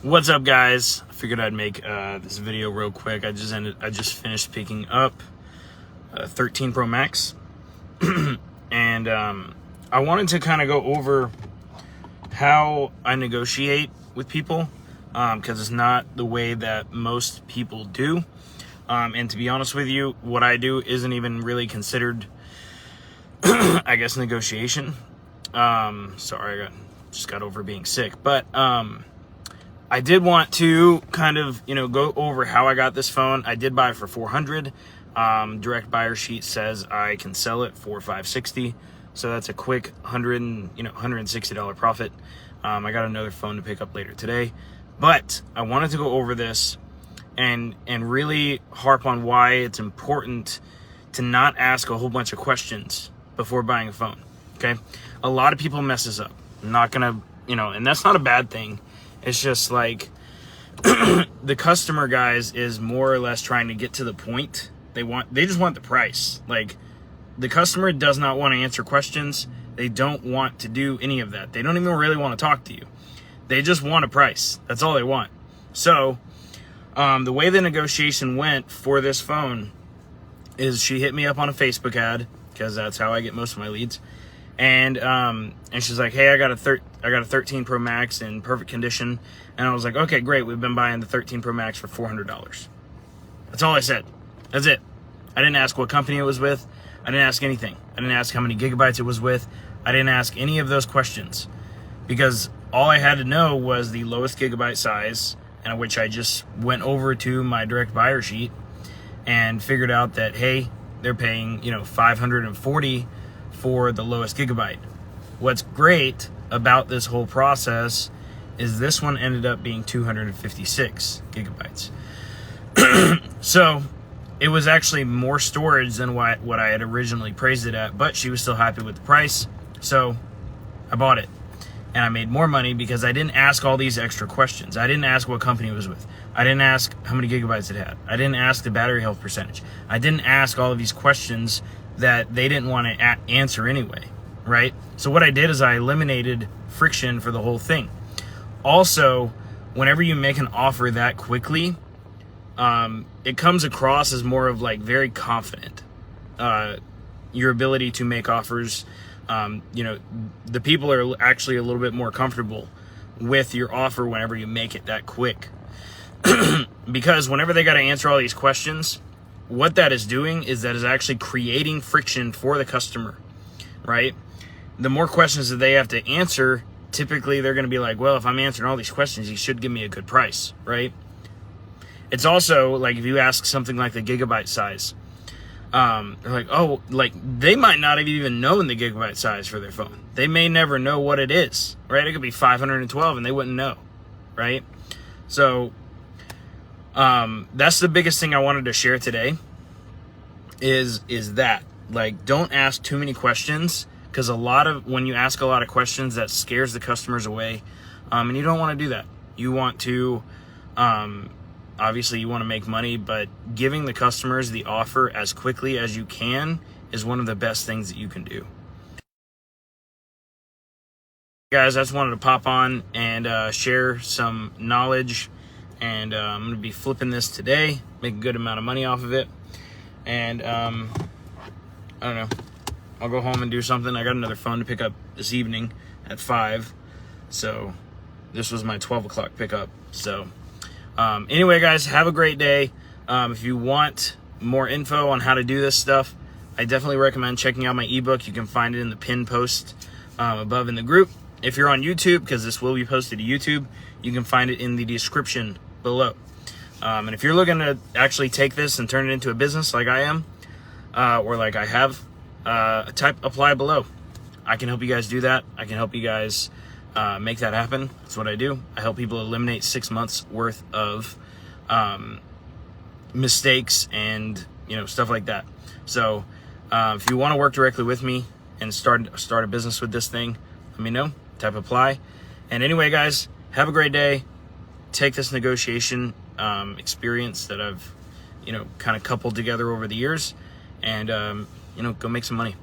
What's up, guys? I figured I'd make this video real quick. I just finished picking up a 13 Pro Max, and I wanted to kind of go over how I negotiate with people, because it's not the way that most people do. And to be honest with you, what I do isn't even really considered, I guess, negotiation. Sorry, I just got over being sick, but I did want to kind of, go over how I got this phone. I did buy it for $400. Direct buyer sheet says I can sell it for $560. So that's a quick $160 profit. I got another phone to pick up later today, but I wanted to go over this and really harp on why it's important to not ask a whole bunch of questions before buying a phone. Okay. A lot of people mess this up. I'm not gonna, and that's not a bad thing. It's just like the customer, guys, is more or less trying to get to the point. They just want the price. Like, the customer does not want to answer questions. They don't want to do any of that. They don't even really want to talk to you. They just want a price. That's all they want. So the way the negotiation went for this phone is she hit me up on a Facebook ad, because that's how I get most of my leads. And she's like, hey, I got a 13 Pro Max in perfect condition. And I was like, okay, great. We've been buying the 13 Pro Max for $400. That's all I said. That's it. I didn't ask what company it was with. I didn't ask anything. I didn't ask how many gigabytes it was with. I didn't ask any of those questions, because all I had to know was the lowest gigabyte size, and which I just went over to my direct buyer sheet and figured out that, hey, they're paying, $540 for the lowest gigabyte. What's great about this whole process is this one ended up being 256 gigabytes. So it was actually more storage than what I had originally praised it at, but she was still happy with the price. So I bought it, and I made more money because I didn't ask all these extra questions. I didn't ask what company it was with. I didn't ask how many gigabytes it had. I didn't ask the battery health percentage. I didn't ask all of these questions that they didn't want to answer anyway, right? So what I did is I eliminated friction for the whole thing. Also, whenever you make an offer that quickly, it comes across as more of like very confident. Your ability to make offers, the people are actually a little bit more comfortable with your offer whenever you make it that quick. Because whenever they got to answer all these questions, what that is doing is that is actually creating friction for the customer, right? The more questions that they have to answer, typically they're going to be like, well, if I'm answering all these questions, you should give me a good price, right? It's also like, if you ask something like the gigabyte size, they're like, oh, like they might not have even known the gigabyte size for their phone. They may never know what it is, right? It could be 512 and they wouldn't know, right? So that's the biggest thing I wanted to share today is that, like, don't ask too many questions, because when you ask a lot of questions, that scares the customers away. And you don't want to do that. You want to, obviously you want to make money, but giving the customers the offer as quickly as you can is one of the best things that you can do. Guys, I just wanted to pop on and share some knowledge. And I'm going to be flipping this today, make a good amount of money off of it. And I don't know, I'll go home and do something. I got another phone to pick up this evening at 5. So this was my 12 o'clock pickup. So anyway, guys, have a great day. If you want more info on how to do this stuff, I definitely recommend checking out my ebook. You can find it in the pinned post above in the group. If you're on YouTube, because this will be posted to YouTube, you can find it in the description below. And if you're looking to actually take this and turn it into a business like I am, or like I have, type apply below. I can help you guys do that. I can help you guys make that happen. That's what I do. I help people eliminate 6 months worth of mistakes and stuff like that. So if you want to work directly with me and start a business with this thing, let me know. Type apply. And anyway, guys, have a great day. Take this negotiation experience that I've kind of coupled together over the years, and go make some money.